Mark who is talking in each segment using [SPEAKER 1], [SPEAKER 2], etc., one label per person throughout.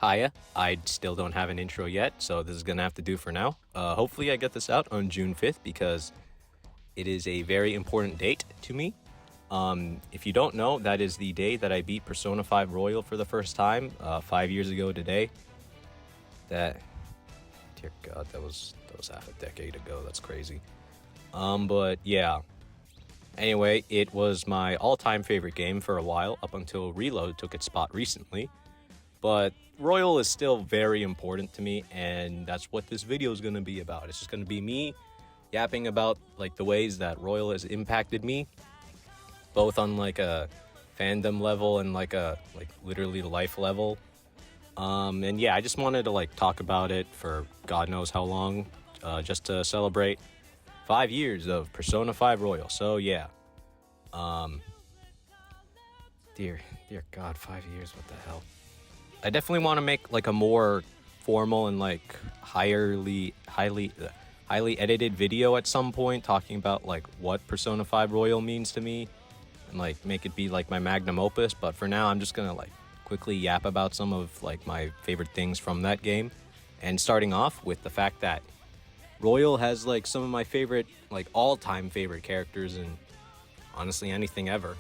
[SPEAKER 1] Hiya, I still don't have an intro yet, so this is gonna have to do for now. Hopefully I get this out on June 5th because it is a very important date to me. If you don't know, that is the day that I beat Persona 5 Royal for the first time, 5 years ago today. Dear God, that was half a decade ago. That's crazy. But yeah. Anyway, it was my all-time favorite game for a while, up until Reload took its spot recently. But Royal is still very important to me, and that's what this video is going to be about. It's just going to be me yapping about the ways that Royal has impacted me, both on a fandom level and literally life level. And yeah, I just wanted to talk about it for God knows how long, just to celebrate 5 years of Persona 5 Royal. So yeah, dear God, 5 years, what the hell. I definitely want to make a more formal and highly edited video at some point, talking about what Persona 5 Royal means to me, and make it be my magnum opus. But for now, I'm just gonna quickly yap about some of my favorite things from that game, and starting off with the fact that Royal has some of my favorite all-time favorite characters in honestly anything ever.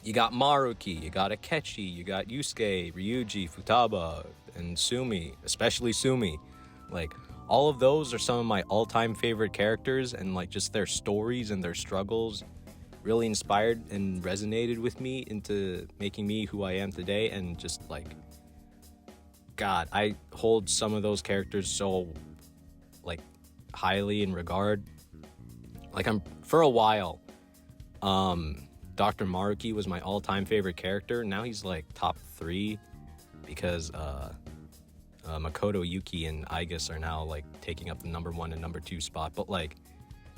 [SPEAKER 1] You got Maruki, you got Akechi, you got Yusuke, Ryuji, Futaba, and Sumi, especially Sumi. All of those are some of my all-time favorite characters, and just their stories and their struggles really inspired and resonated with me into making me who I am today. And just God, I hold some of those characters so highly in regard. For a while, Dr. Maruki was my all-time favorite character. Now he's top 3 because Makoto Yuki and Aigis are now taking up the number 1 and number 2 spot. But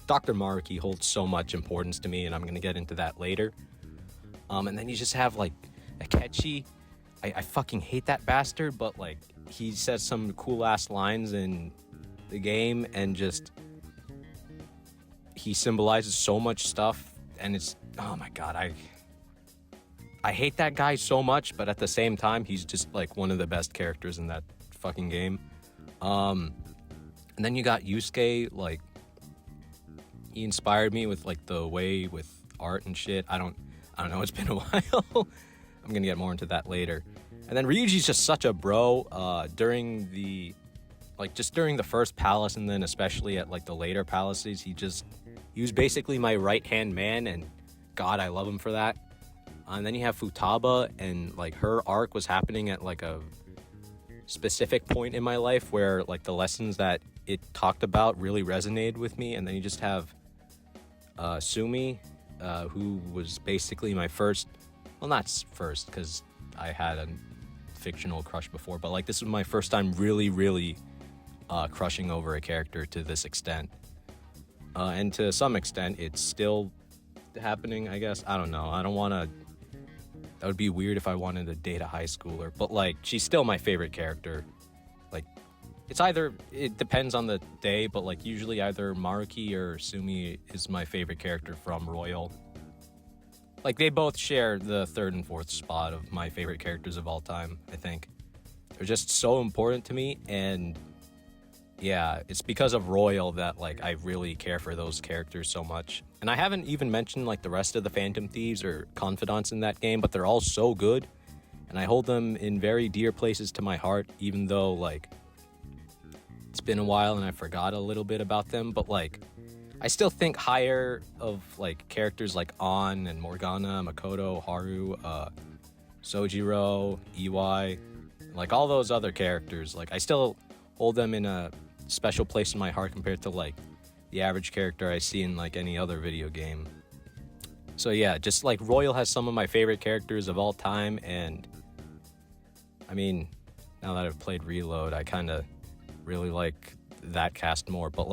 [SPEAKER 1] Dr. Maruki holds so much importance to me, and I'm gonna get into that later. And then you just have Akechi. I fucking hate that bastard, but he says some cool ass lines in the game, and just he symbolizes so much stuff. And it's, oh my God, I hate that guy so much, but at the same time, he's just one of the best characters in that fucking game. And then you got Yusuke, he inspired me with the way with art and shit. I don't know, it's been a while. I'm gonna get more into that later. And then Ryuji's just such a bro. During the during the first palace, and then especially at the later palaces, he was basically my right-hand man, and God, I love him for that. And then you have Futaba, and her arc was happening at a specific point in my life where the lessons that it talked about really resonated with me. And then you just have Sumi, who was basically my first, well, not first, because I had a fictional crush before, but this was my first time really crushing over a character to this extent. And to some extent, it's still happening, I guess. I don't know. I don't want to... That would be weird if I wanted to date a high schooler. But, she's still my favorite character. It's either... It depends on the day, but, usually either Maruki or Sumi is my favorite character from Royal. They both share the 3rd and 4th spot of my favorite characters of all time, I think. They're just so important to me, and... yeah, it's because of Royal that I really care for those characters so much. And I haven't even mentioned the rest of the Phantom Thieves or Confidants in that game, but they're all so good, and I hold them in very dear places to my heart, even though it's been a while and I forgot a little bit about them. But I still think higher of characters like An and Morgana, Makoto, Haru, Sojiro, EY, all those other characters. I still hold them in a special place in my heart compared to the average character I see in any other video game. So yeah, just Royal has some of my favorite characters of all time. And I mean, now that I've played Reload, I kind of really like that cast more, but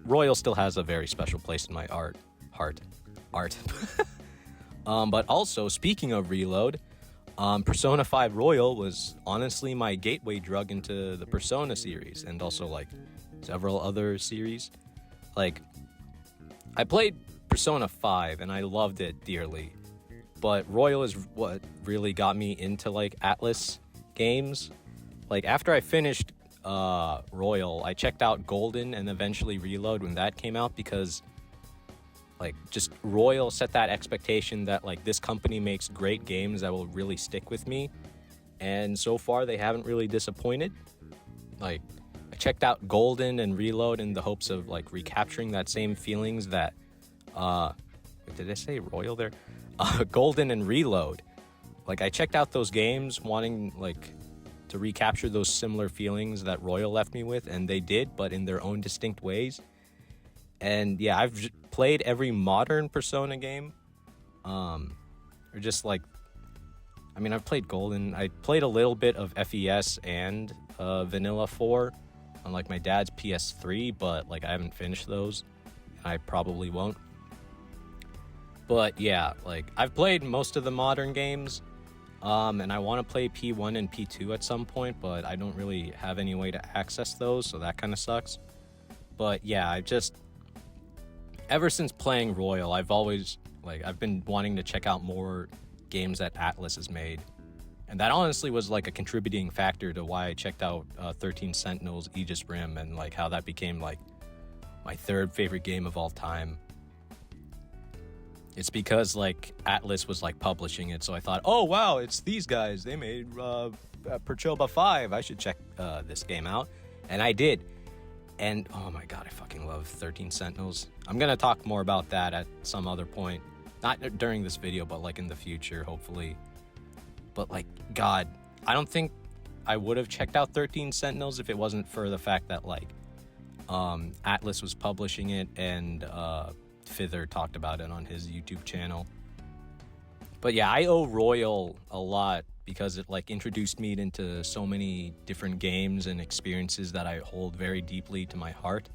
[SPEAKER 1] Royal still has a very special place in my heart. But also, speaking of Reload, Persona 5 Royal was honestly my gateway drug into the Persona series, and also several other series. I played Persona 5 and I loved it dearly, but Royal is what really got me into Atlas games. Like, after I finished Royal, I checked out Golden and eventually Reload when that came out, because like, just Royal set that expectation that like this company makes great games that will really stick with me, and so far they haven't really disappointed. Like, I checked out Golden and Reload in the hopes of like recapturing that same feelings that did I say Royal there? Golden and Reload. Like, I checked out those games wanting like to recapture those similar feelings that Royal left me with, and they did, but in their own distinct ways. And yeah, I've played every modern Persona game. Or just like, I mean, I've played Golden. I played a little bit of FES and Vanilla 4 on like my dad's PS3, but like I haven't finished those. I probably won't. But yeah, like, I've played most of the modern games. And I want to play P1 and P2 at some point, but I don't really have any way to access those, so that kind of sucks. But yeah, ever since playing Royal, I've been wanting to check out more games that Atlus has made. And that honestly was like a contributing factor to why I checked out 13 Sentinels, Aegis Rim, and like how that became like my third favorite game of all time. It's because like Atlus was like publishing it, so I thought, oh wow, it's these guys. They made Perchoba 5. I should check this game out, and I did. And oh my god, I fucking love 13 Sentinels. I'm gonna talk more about that at some other point, not during this video, but like in the future, hopefully. But like, god, I don't think I would have checked out 13 Sentinels if it wasn't for the fact that like Atlus was publishing it, and Fither talked about it on his YouTube channel. But yeah, I owe Royal a lot because it like introduced me into so many different games and experiences that I hold very deeply to my heart.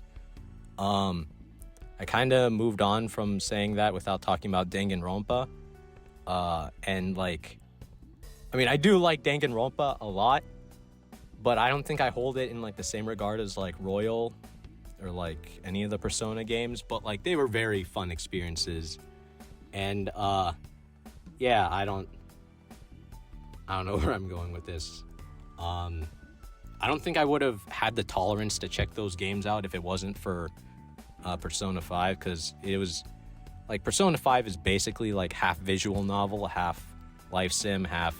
[SPEAKER 1] I kind of moved on from saying that without talking about Danganronpa. And like, I mean, I do like Danganronpa a lot, but I don't think I hold it in like the same regard as like Royal or like any of the Persona games, but like they were very fun experiences. And yeah, I don't know where I'm going with this. I don't think I would have had the tolerance to check those games out if it wasn't for Persona 5, because it was like, Persona 5 is basically like half visual novel, half life sim, half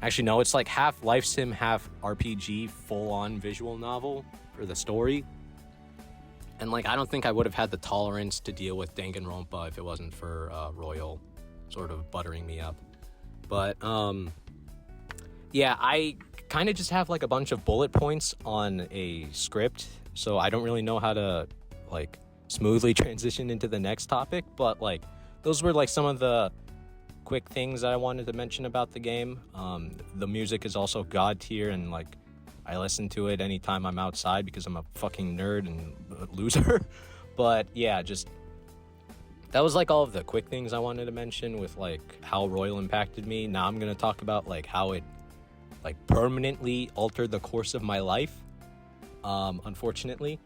[SPEAKER 1] actually no, it's like half life sim, half RPG, full-on visual novel for the story. And like, I don't think I would have had the tolerance to deal with Danganronpa if it wasn't for Royal sort of buttering me up. But yeah, I kind of just have like a bunch of bullet points on a script, so I don't really know how to like smoothly transition into the next topic. But like, those were like some of the quick things that I wanted to mention about the game. The music is also god tier, and like, I listen to it anytime I'm outside because I'm a fucking nerd and a loser. But yeah, just that was like all of the quick things I wanted to mention with like how Royal impacted me. Now I'm gonna talk about like how it like permanently altered the course of my life. Unfortunately,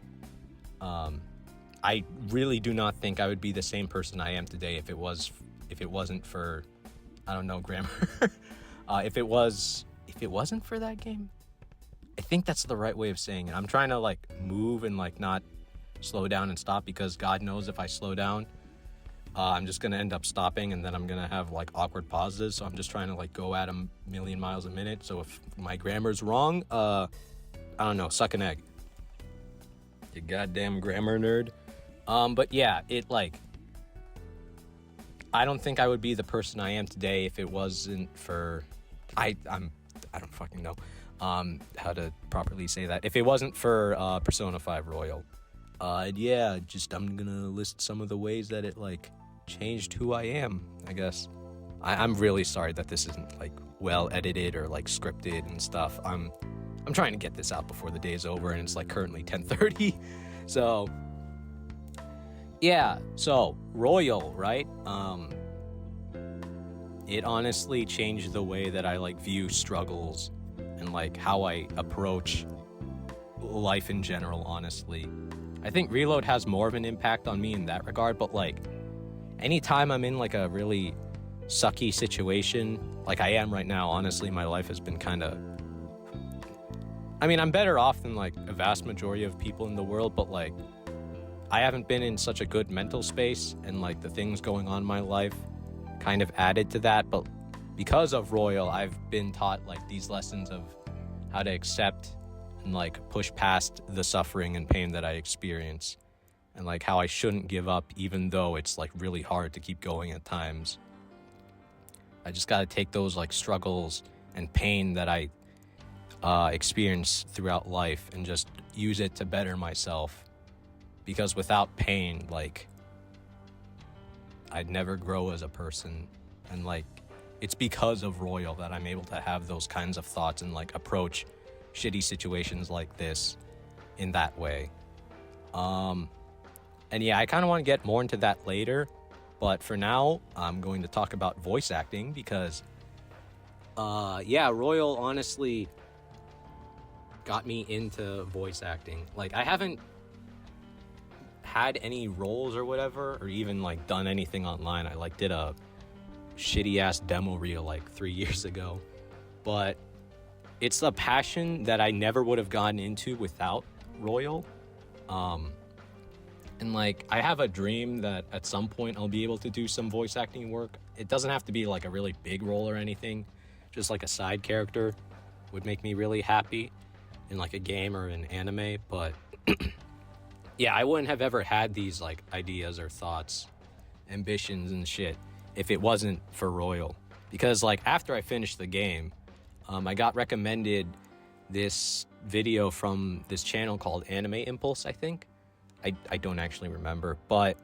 [SPEAKER 1] I really do not think I would be the same person I am today if it wasn't for, I don't know, grammar. If it wasn't for that game, I think that's the right way of saying it. I'm trying to like move and like not slow down and stop, because God knows if I slow down, I'm just gonna end up stopping, and then I'm gonna have like awkward pauses. So I'm just trying to like go at a million miles a minute. So if my grammar's wrong, I don't know, suck an egg, you goddamn grammar nerd. But yeah, it like, I don't think I would be the person I am today if it wasn't for I don't fucking know how to properly say that. If it wasn't for Persona 5 Royal. Yeah, just I'm gonna list some of the ways that it like changed who I am, I guess. I'm really sorry that this isn't like well edited or like scripted and stuff. I'm trying to get this out before the day's over, and it's like currently 10:30. So yeah, so Royal, right? It honestly changed the way that I like view struggles and like how I approach life in general, honestly. I think Reload has more of an impact on me in that regard, but like anytime I'm in like a really sucky situation like I am right now. Honestly, my life has been kind of, I mean, I'm better off than like a vast majority of people in the world, but like I haven't been in such a good mental space, and like the things going on in my life kind of added to that. But because of Royal, I've been taught like these lessons of how to accept and like push past the suffering and pain that I experience, and like how I shouldn't give up even though it's like really hard to keep going at times. I just got to take those like struggles and pain that I experience throughout life and just use it to better myself, because without pain, like I'd never grow as a person. And like it's because of Royal that I'm able to have those kinds of thoughts and like approach shitty situations like this in that way. And yeah, I kind of want to get more into that later, but for now I'm going to talk about voice acting because yeah, Royal honestly got me into voice acting. Like I haven't had any roles or whatever, or even like done anything online. I like did a shitty ass demo reel like 3 years ago, but it's a passion that I never would have gotten into without Royal. And like I have a dream that at some point I'll be able to do some voice acting work. It doesn't have to be like a really big role or anything, just like a side character would make me really happy in like a game or an anime. But yeah, I wouldn't have ever had these like ideas or thoughts, ambitions and shit if it wasn't for Royal. Because like after I finished the game, I got recommended this video from this channel called Anime Impulse, I think. I don't actually remember, but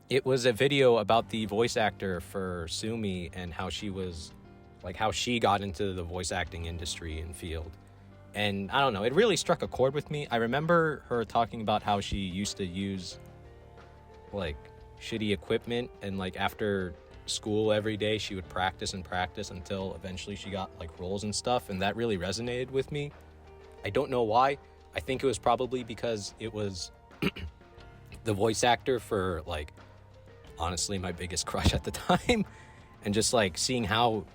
[SPEAKER 1] it was a video about the voice actor for Sumi and how she was, like how she got into the voice acting industry and field. And I don't know, it really struck a chord with me. I remember her talking about how she used to use like shitty equipment, and like after school every day she would practice and practice until eventually she got like roles and stuff, and that really resonated with me. I don't know why. I think it was probably because it was the voice actor for like honestly my biggest crush at the time, and just like seeing how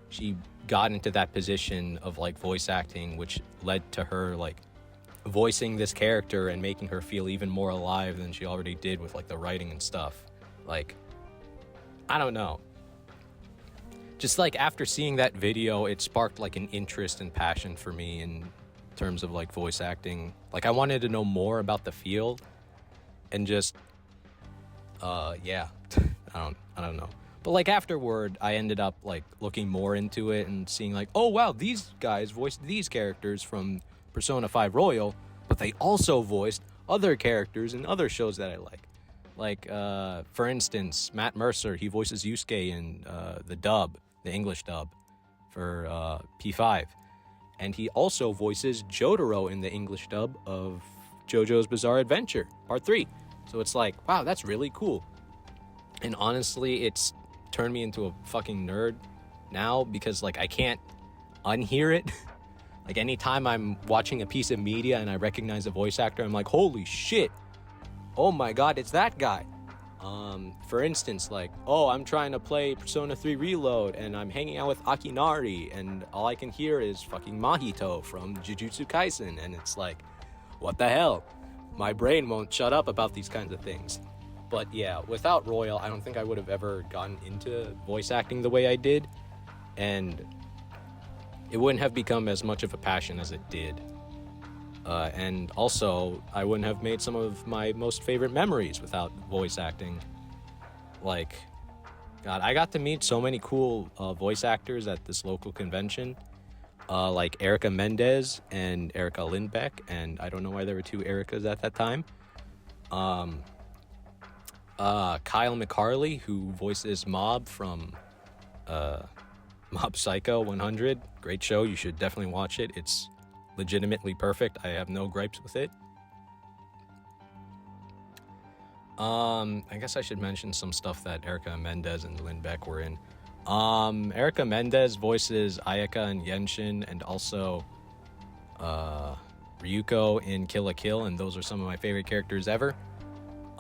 [SPEAKER 1] she got into that position of like voice acting, which led to her like voicing this character and making her feel even more alive than she already did with like the writing and stuff. Like I don't know, just like after seeing that video, it sparked like an interest and passion for me in terms of like voice acting. Like I wanted to know more about the field, and just yeah, I don't know. But like afterward, I ended up like looking more into it and seeing like, oh wow, these guys voiced these characters from Persona 5 Royal, but they also voiced other characters in other shows that I like. Like for instance, Matt Mercer, he voices Yusuke in the English dub for P5. And he also voices Jotaro in the English dub of JoJo's Bizarre Adventure, Part 3. So it's like, wow, that's really cool. And honestly, it's turned me into a fucking nerd now, because like I can't unhear it. Like anytime I'm watching a piece of media and I recognize a voice actor, I'm like, holy shit. Oh my god, it's that guy. For instance, like, oh, I'm trying to play Persona 3 Reload and I'm hanging out with Akinari and all I can hear is fucking Mahito from Jujutsu Kaisen, and it's like, what the hell? My brain won't shut up about these kinds of things. But yeah, without Royal, I don't think I would have ever gotten into voice acting the way I did, and it wouldn't have become as much of a passion as it did. And also, I wouldn't have made some of my most favorite memories without voice acting. Like, God, I got to meet so many cool voice actors at this local convention. Like Erica Mendez and Erica Lindbeck, and I don't know why there were two Ericas at that time. Kyle McCarley, who voices Mob from Mob Psycho 100. Great show, you should definitely watch it. It's legitimately perfect. I have no gripes with it. I guess I should mention some stuff that Erica Mendez and Lindbeck were in. Erica Mendez voices Ayaka and Yenshin, and also Ryuko in Kill la Kill, and those are some of my favorite characters ever.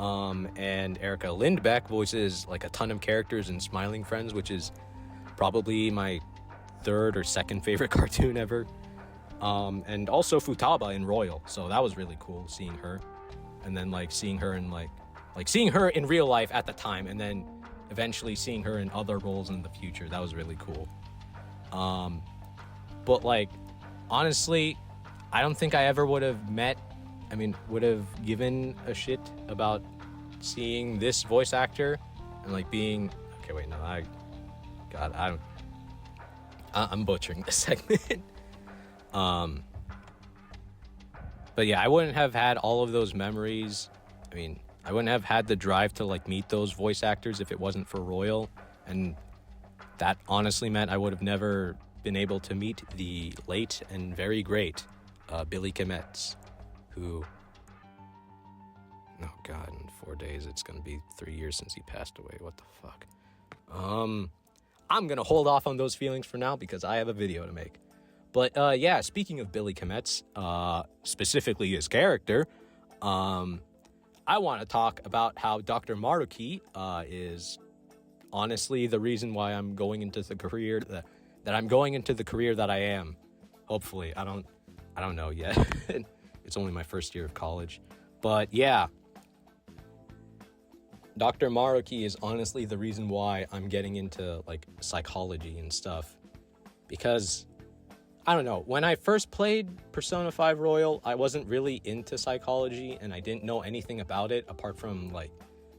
[SPEAKER 1] And Erica Lindbeck voices like a ton of characters in Smiling Friends, which is probably my third or second favorite cartoon ever. And also Futaba in Royal, so that was really cool seeing her, and then like seeing her in like seeing her in real life at the time, and then eventually seeing her in other roles in the future. That was really cool. But like honestly, I don't think I ever would have given a shit about seeing this voice actor and like being okay. Wait, no, I'm butchering this segment. But yeah, I wouldn't have had all of those memories. I mean, I wouldn't have had the drive to like meet those voice actors if it wasn't for Royal, and that honestly meant I would have never been able to meet the late and very great Billy Kometz, who, oh god, in 4 days it's gonna be 3 years since he passed away. What the fuck? I'm gonna hold off on those feelings for now because I have a video to make. But yeah, speaking of Billy Kometz, specifically his character, I want to talk about how Dr. Maruki is honestly the reason why I'm going into the career that I'm going into the career that I am. Hopefully, I don't know yet. It's only my first year of college, but yeah, Dr. Maruki is honestly the reason why I'm getting into like psychology and stuff, because I don't know, when I first played Persona 5 Royal, I wasn't really into psychology and I didn't know anything about it apart from like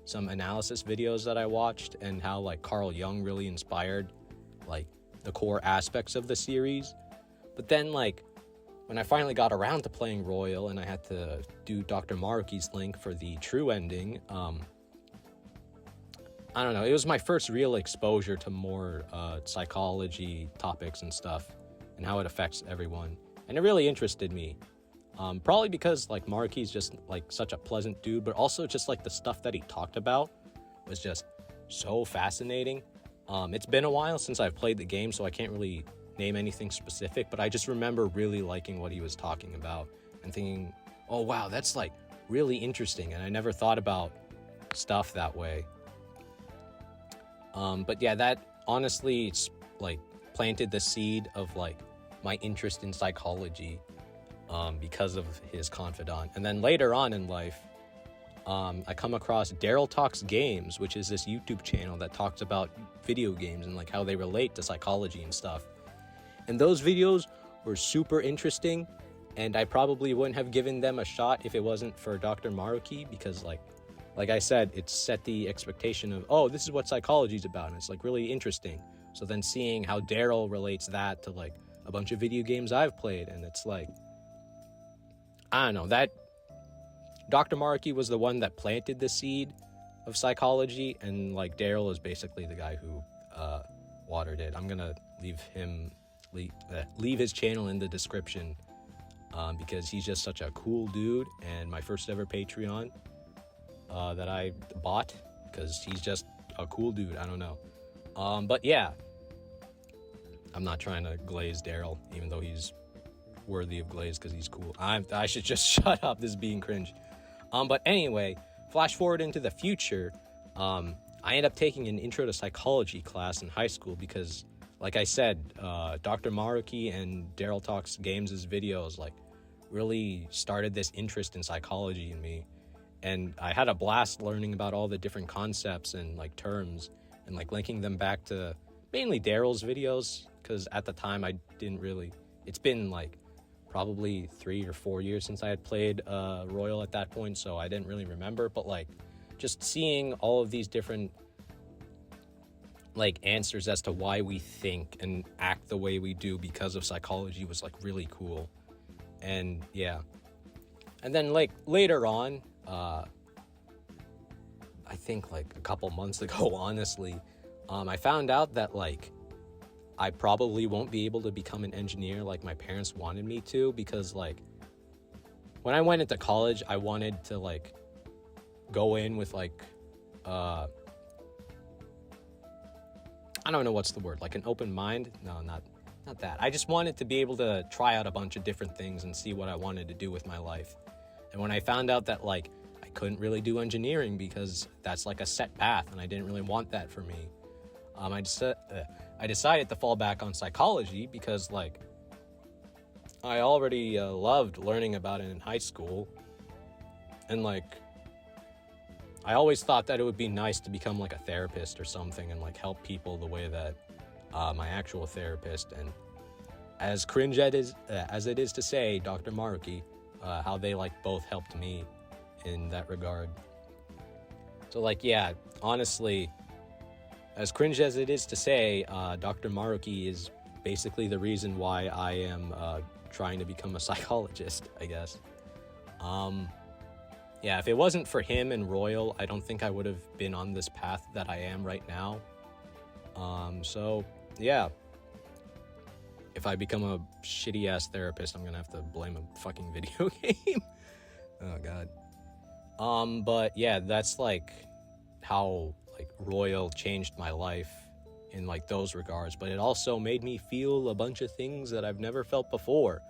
[SPEAKER 1] some analysis videos that I watched and how like Carl Jung really inspired like the core aspects of the series. But then like when I finally got around to playing Royal and I had to do Dr. Maruki's link for the true ending, I don't know, it was my first real exposure to more psychology topics and stuff and how it affects everyone, and it really interested me, probably because like Maruki's just like such a pleasant dude, but also just like the stuff that he talked about was just so fascinating. It's been a while since I've played the game, so I can't really name anything specific, but I just remember really liking what he was talking about and thinking, oh wow, that's like really interesting, and I never thought about stuff that way. But yeah, that honestly like planted the seed of like my interest in psychology, because of his confidant. And then later on in life, I come across Daryl Talks Games, which is this YouTube channel that talks about video games and like how they relate to psychology and stuff. And those videos were super interesting, and I probably wouldn't have given them a shot if it wasn't for Dr. Maruki, because like I said, it set the expectation of, oh, this is what psychology is about, and it's like really interesting. So then seeing how Daryl relates that to like a bunch of video games I've played, and it's like, I don't know, that Dr. Maruki was the one that planted the seed of psychology, and like Daryl is basically the guy who watered it. I'm gonna leave his channel in the description, because he's just such a cool dude, and my first ever Patreon that I bought because he's just a cool dude. I don't know. But yeah, I'm not trying to glaze Daryl, even though he's worthy of glaze because he's cool. I should just shut up. This is being cringe. But anyway, flash forward into the future. I ended up taking an intro to psychology class in high school because, like I said, Dr. Maruki and Daryl Talks Games' videos like really started this interest in psychology in me. And I had a blast learning about all the different concepts and like terms and like linking them back to mainly Daryl's videos, because at the time I didn't really, it's been like probably 3 or 4 years since I had played Royal at that point, so I didn't really remember. But like just seeing all of these different like answers as to why we think and act the way we do because of psychology was like really cool. And yeah, and then like later on, I think like a couple months ago, honestly, I found out that like I probably won't be able to become an engineer like my parents wanted me to, because like when I went into college, I wanted to like go in with like I don't know what's the word, like an open mind. No, not that. I just wanted to be able to try out a bunch of different things and see what I wanted to do with my life. And when I found out that like I couldn't really do engineering because that's like a set path, and I didn't really want that for me. I decided to fall back on psychology because, like, I already loved learning about it in high school, and, like, I always thought that it would be nice to become, like, a therapist or something and, like, help people the way that my actual therapist, and as cringe as it is to say, Dr. Maruki, how they, like, both helped me in that regard. So, like, yeah, honestly, as cringe as it is to say, Dr. Maruki is basically the reason why I am trying to become a psychologist, I guess. Yeah, if it wasn't for him and Royal, I don't think I would have been on this path that I am right now. So, yeah. If I become a shitty-ass therapist, I'm gonna have to blame a fucking video game. Oh, God. But, yeah, that's, like, how, like, Royal changed my life in, like, those regards. But it also made me feel a bunch of things that I've never felt before.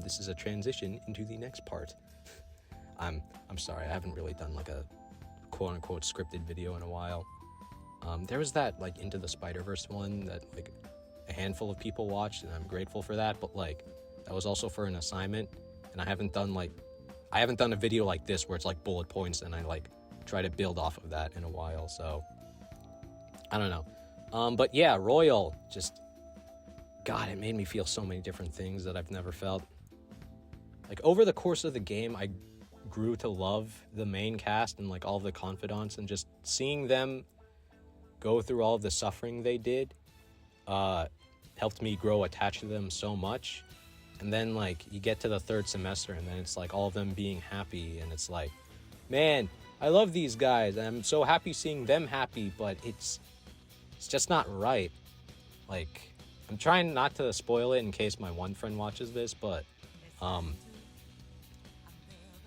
[SPEAKER 1] This is a transition into the next part. I'm sorry, I haven't really done, like, a quote-unquote scripted video in a while. There was that, like, Into the Spider-Verse one that, like, a handful of people watched, and I'm grateful for that, but, like, that was also for an assignment, and I haven't done a video like this where it's, like, bullet points, and I, like, try to build off of that in a while, so I don't know. But, yeah, Royal, just, God, it made me feel so many different things that I've never felt. Like, over the course of the game, I grew to love the main cast and, like, all the confidants, and just seeing them go through all of the suffering they did helped me grow attached to them so much. And then, like, you get to the third semester, and then it's like all of them being happy, and it's like, man, I love these guys, and I'm so happy seeing them happy, but it's just not right. Like, I'm trying not to spoil it in case my one friend watches this, but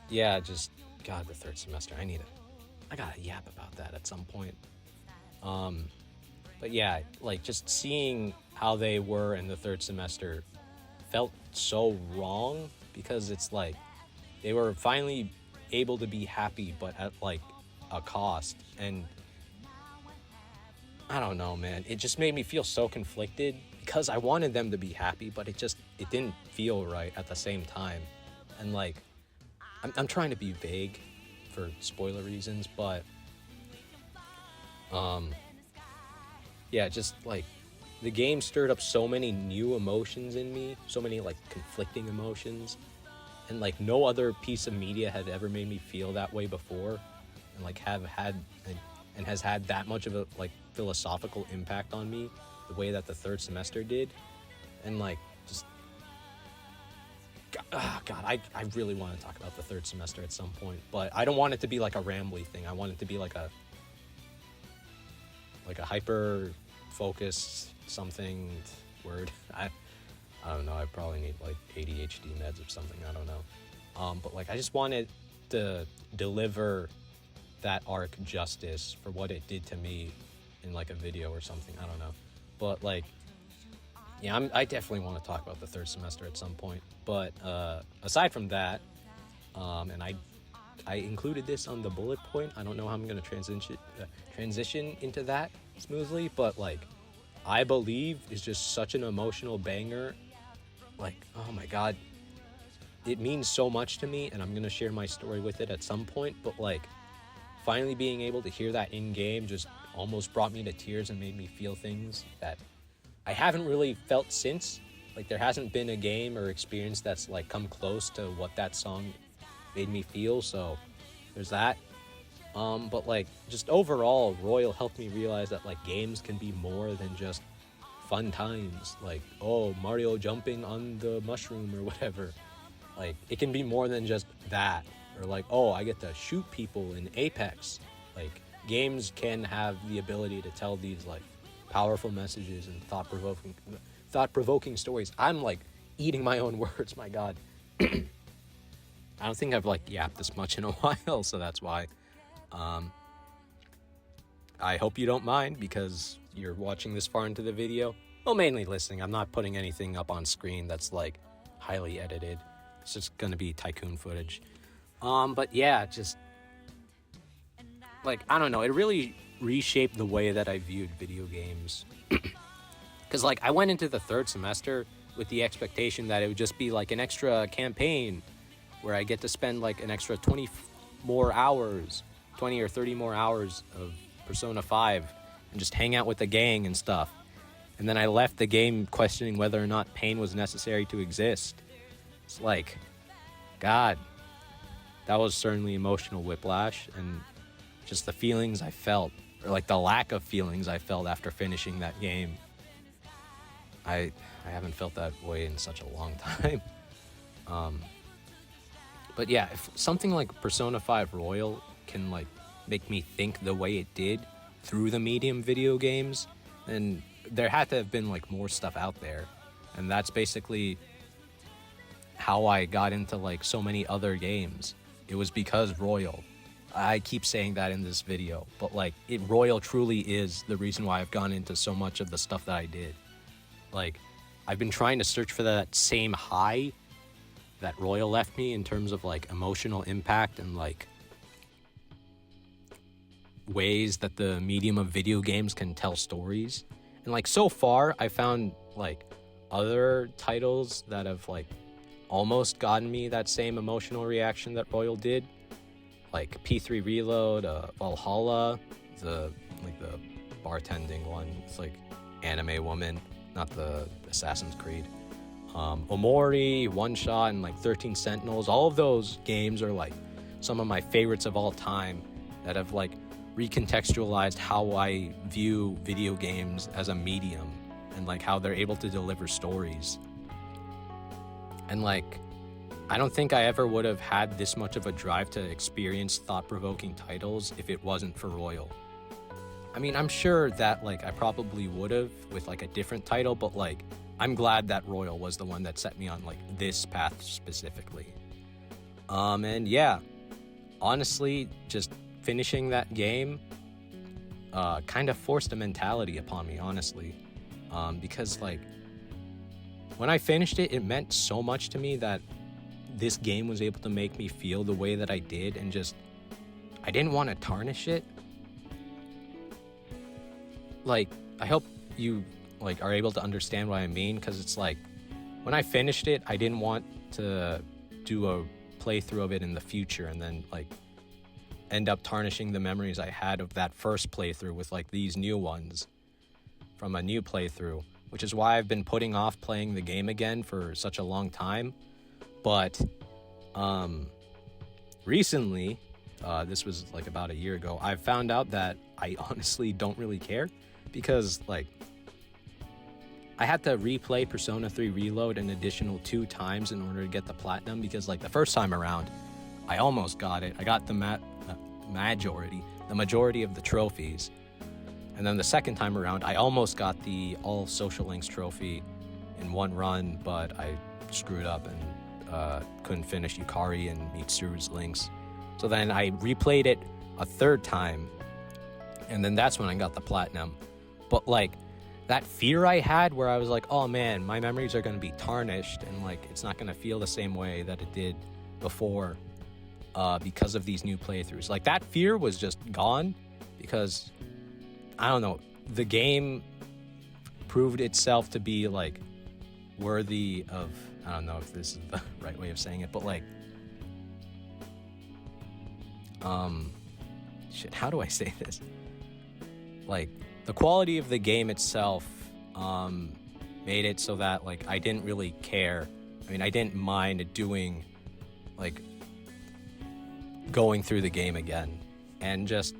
[SPEAKER 1] yeah, just, God, the third semester, I gotta yap about that at some point. But yeah, like, just seeing how they were in the third semester felt so wrong, because it's like they were finally able to be happy, but at, like, a cost. And I don't know, man, it just made me feel so conflicted, because I wanted them to be happy, but it didn't feel right at the same time. And, like, I'm trying to be vague for spoiler reasons, but yeah, just, like, the game stirred up so many new emotions in me, so many, like, conflicting emotions, and, like, no other piece of media had ever made me feel that way before, and, like, has had that much of a, like, philosophical impact on me the way that the third semester did. And, like, just, God, I really want to talk about the third semester at some point, but I don't want it to be like a rambly thing. I want it to be like a hyper focused something word. I don't know, I probably need, like, ADHD meds or something, I don't know. But, like, I just wanted to deliver that arc justice for what it did to me in, like, a video or something, I don't know. But, like, yeah, I definitely want to talk about the third semester at some point. But aside from that, and I included this on the bullet point. I don't know how I'm going to transition into that smoothly, but, like, I Believe is just such an emotional banger. Like, oh my God, it means so much to me, and I'm going to share my story with it at some point, but, like, finally being able to hear that in game just almost brought me to tears and made me feel things that I haven't really felt since. Like, there hasn't been a game or experience that's, like, come close to what that song made me feel, so there's that. But, like, just overall, Royal helped me realize that, like, games can be more than just fun times. Like, oh, Mario jumping on the mushroom or whatever. Like, it can be more than just that. Or, like, oh, I get to shoot people in Apex. Like, games can have the ability to tell these, like, powerful messages and thought-provoking stories. I'm, like, eating my own words, my God. I don't think I've, like, yapped this much in a while, so that's why. I hope you don't mind, because you're watching this far into the video. Well, mainly listening. I'm not putting anything up on screen that's, like, highly edited. It's just gonna be tycoon footage. But yeah, just like, I don't know, it really reshaped the way that I viewed video games. Because, like, I went into the third semester with the expectation that it would just be, like, an extra campaign where I get to spend, like, an extra 20 more hours, 20 or 30 more hours of Persona 5 and just hang out with the gang and stuff. And then I left the game questioning whether or not pain was necessary to exist. It's like, God, that was certainly emotional whiplash, and just the feelings I felt, or like the lack of feelings I felt after finishing that game. I haven't felt that way in such a long time. But yeah, if something like Persona 5 Royal can like make me think the way it did through the medium video games, then there had to have been like more stuff out there. And that's basically how I got into like so many other games. It was because Royal. I keep saying that in this video, but like Royal truly is the reason why I've gone into so much of the stuff that I did. Like, I've been trying to search for that same high that Royal left me in terms of like emotional impact and like ways that the medium of video games can tell stories. And like so far I found like other titles that have like almost gotten me that same emotional reaction that Royal did, like P3 Reload, Valhalla, the bartending one. It's like anime woman, not the Assassin's Creed. Omori, One Shot, and like 13 Sentinels. All of those games are like some of my favorites of all time that have like recontextualized how I view video games as a medium and like how they're able to deliver stories. And like, I don't think I ever would have had this much of a drive to experience thought-provoking titles if it wasn't for Royal. I mean, I'm sure that like I probably would have with like a different title, but like I'm glad that Royal was the one that set me on like this path specifically. And yeah, honestly, just finishing that game kind of forced a mentality upon me, honestly. Because like when I finished it, it meant so much to me that this game was able to make me feel the way that I did, and just I didn't want to tarnish it. Like, I hope you like are able to understand what I mean, because it's like when I finished it, I didn't want to do a playthrough of it in the future and then like end up tarnishing the memories I had of that first playthrough with like these new ones from a new playthrough, which is why I've been putting off playing the game again for such a long time. But recently, this was like about a year ago, I found out that I honestly don't really care, because like I had to replay Persona 3 Reload an additional 2 times in order to get the platinum, because like the first time around I almost got it. I got the majority of the trophies, and then the second time around I almost got the all social links trophy in one run, but I screwed up and couldn't finish Yukari and Mitsuru's links. So then I replayed it a third time, and then that's when I got the platinum. But like that fear I had where I was like, oh man, my memories are going to be tarnished and like it's not going to feel the same way that it did before because of these new playthroughs. Like that fear was just gone, because I don't know, the game proved itself to be like worthy of, I don't know if this is the right way of saying it, but like how do I say this? Like the quality of the game itself made it so that like I didn't really care. I mean, I didn't mind doing like going through the game again, and just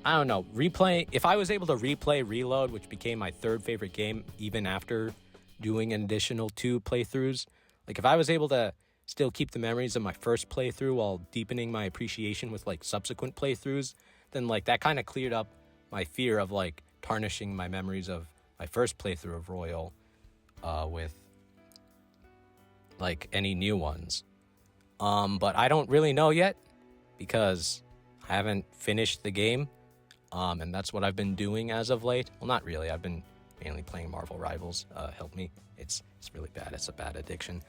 [SPEAKER 1] I don't know, replay. If I was able to replay Reload, which became my third favorite game even after doing an additional 2 playthroughs, like if I was able to still keep the memories of my first playthrough while deepening my appreciation with like subsequent playthroughs, then like that kind of cleared up my fear of like tarnishing my memories of my first playthrough of Royal with like any new ones. But I don't really know yet, because I haven't finished the game, and that's what I've been doing as of late. Well, not really. I've been mainly playing Marvel Rivals. Help me. It's really bad. It's a bad addiction.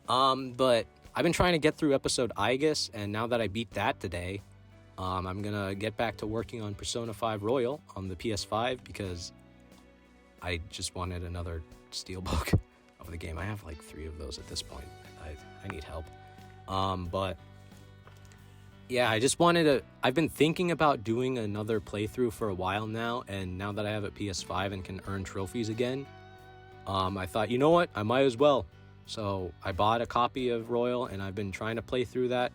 [SPEAKER 1] But I've been trying to get through episode Aegis, and now that I beat that today, I'm gonna get back to working on Persona 5 Royal on the PS5 because I just wanted another steelbook of the game. I have like 3 of those at this point. I need help. But yeah, I just wanted to... I've been thinking about doing another playthrough for a while now, and now that I have a PS5 and can earn trophies again, I thought, you know what? I might as well. So I bought a copy of Royal, and I've been trying to play through that.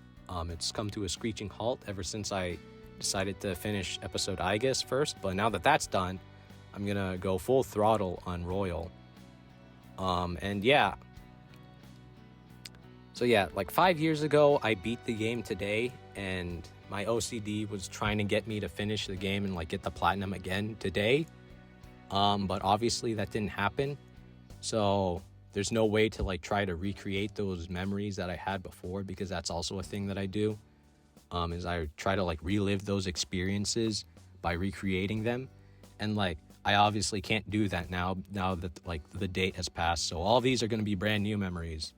[SPEAKER 1] It's come to a screeching halt ever since I decided to finish episode Aegis first, but now that that's done, I'm gonna go full throttle on Royal. And yeah. So yeah, like 5 years ago, I beat the game today, and my OCD was trying to get me to finish the game and like get the platinum again today. But obviously that didn't happen. So there's no way to like try to recreate those memories that I had before, because that's also a thing that I do. Is I try to like relive those experiences by recreating them. And like, I obviously can't do that now that like the date has passed. So all these are going to be brand new memories.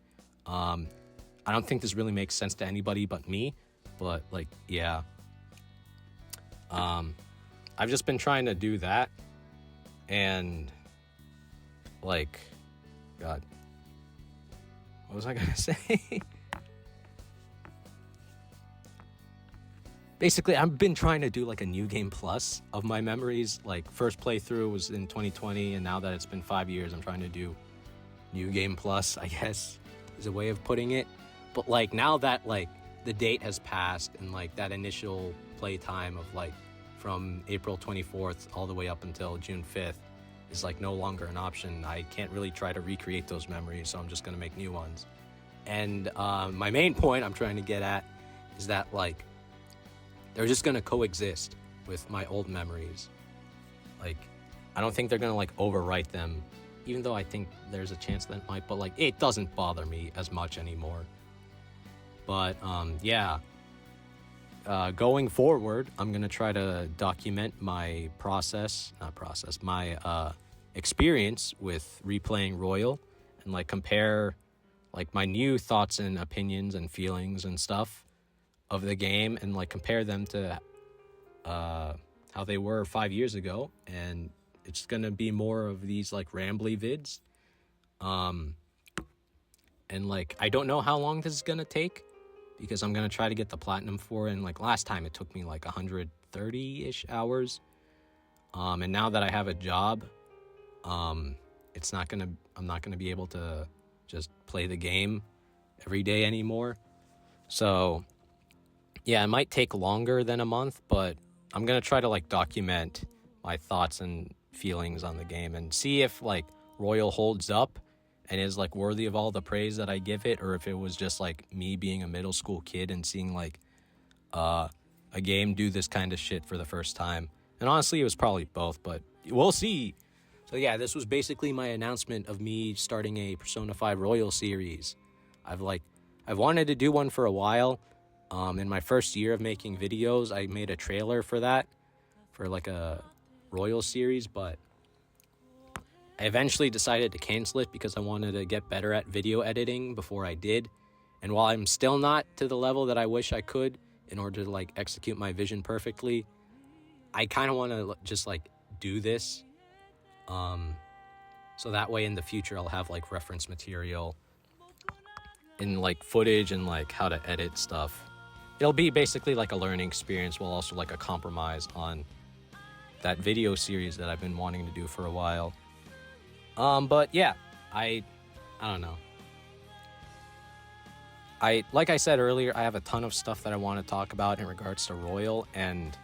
[SPEAKER 1] I don't think this really makes sense to anybody but me, but like, yeah. I've just been trying to do that, and like, God, what was I gonna say? Basically, I've been trying to do like a new game plus of my memories. Like, first playthrough was in 2020, and now that it's been 5 years, I'm trying to do new game plus, I guess, is a way of putting it. But like, now that like the date has passed, and like that initial play time of like from April 24th all the way up until June 5th is like no longer an option. I can't really try to recreate those memories, so I'm just gonna make new ones. And my main point I'm trying to get at is that like, they're just gonna coexist with my old memories. Like, I don't think they're gonna like overwrite them, even though I think there's a chance that it might, but like, it doesn't bother me as much anymore. But yeah, going forward, I'm gonna try to document my my experience with replaying Royal, and like compare like my new thoughts and opinions and feelings and stuff of the game, and like compare them to how they were 5 years ago. And it's gonna be more of these like rambly vids. And like, I don't know how long this is gonna take, because I'm gonna try to get the platinum for it. And like last time it took me like 130-ish hours. And now that I have a job, I'm not gonna be able to just play the game every day anymore. So yeah, it might take longer than a month, but I'm gonna try to like document my thoughts and feelings on the game and see if like Royal holds up and is like worthy of all the praise that I give it, or if it was just like me being a middle school kid and seeing like a game do this kind of shit for the first time. And honestly, it was probably both, but we'll see. So yeah, this was basically my announcement of me starting a Persona 5 Royal series. I've wanted to do one for a while. In my first year of making videos, I made a trailer for that, for like a Royal series, but I eventually decided to cancel it because I wanted to get better at video editing before I did. And while I'm still not to the level that I wish I could in order to like execute my vision perfectly, I kind of want to just like do this. So that way in the future I'll have like reference material in like footage and like how to edit stuff. It'll be basically like a learning experience, while also like a compromise on that video series that I've been wanting to do for a while. But yeah, I don't know. Like I said earlier, I have a ton of stuff that I want to talk about in regards to Royal, and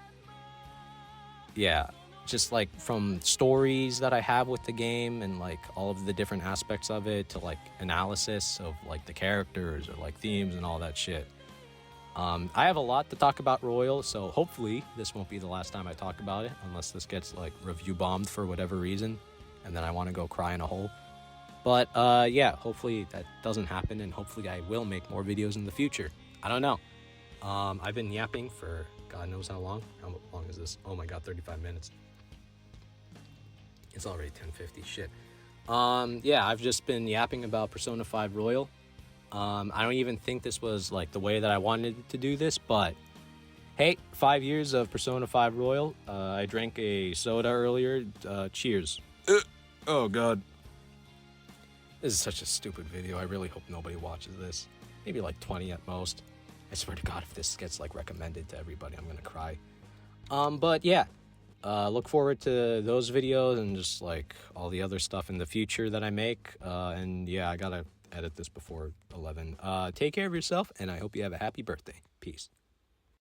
[SPEAKER 1] yeah, just like from stories that I have with the game and like all of the different aspects of it to like analysis of like the characters or like themes and all that shit. I have a lot to talk about Royal, so hopefully this won't be the last time I talk about it, unless this gets like review bombed for whatever reason, and then I want to go cry in a hole. But yeah, hopefully that doesn't happen, and hopefully I will make more videos in the future. I don't know. I've been yapping for God knows how long. How long is this? Oh my God, 35 minutes. It's already 10:50. Shit. Yeah, I've just been yapping about Persona 5 Royal. I don't even think this was like the way that I wanted to do this, but Hey, 5 years of Persona 5 Royal. I drank a soda earlier. Cheers. Oh, God. This is such a stupid video. I really hope nobody watches this. Maybe like 20 at most. I swear to God, if this gets like recommended to everybody, I'm gonna cry. But yeah. Look forward to those videos and just like all the other stuff in the future that I make. And yeah, I gotta edit this before 11. Take care of yourself, and I hope you have a happy birthday. Peace.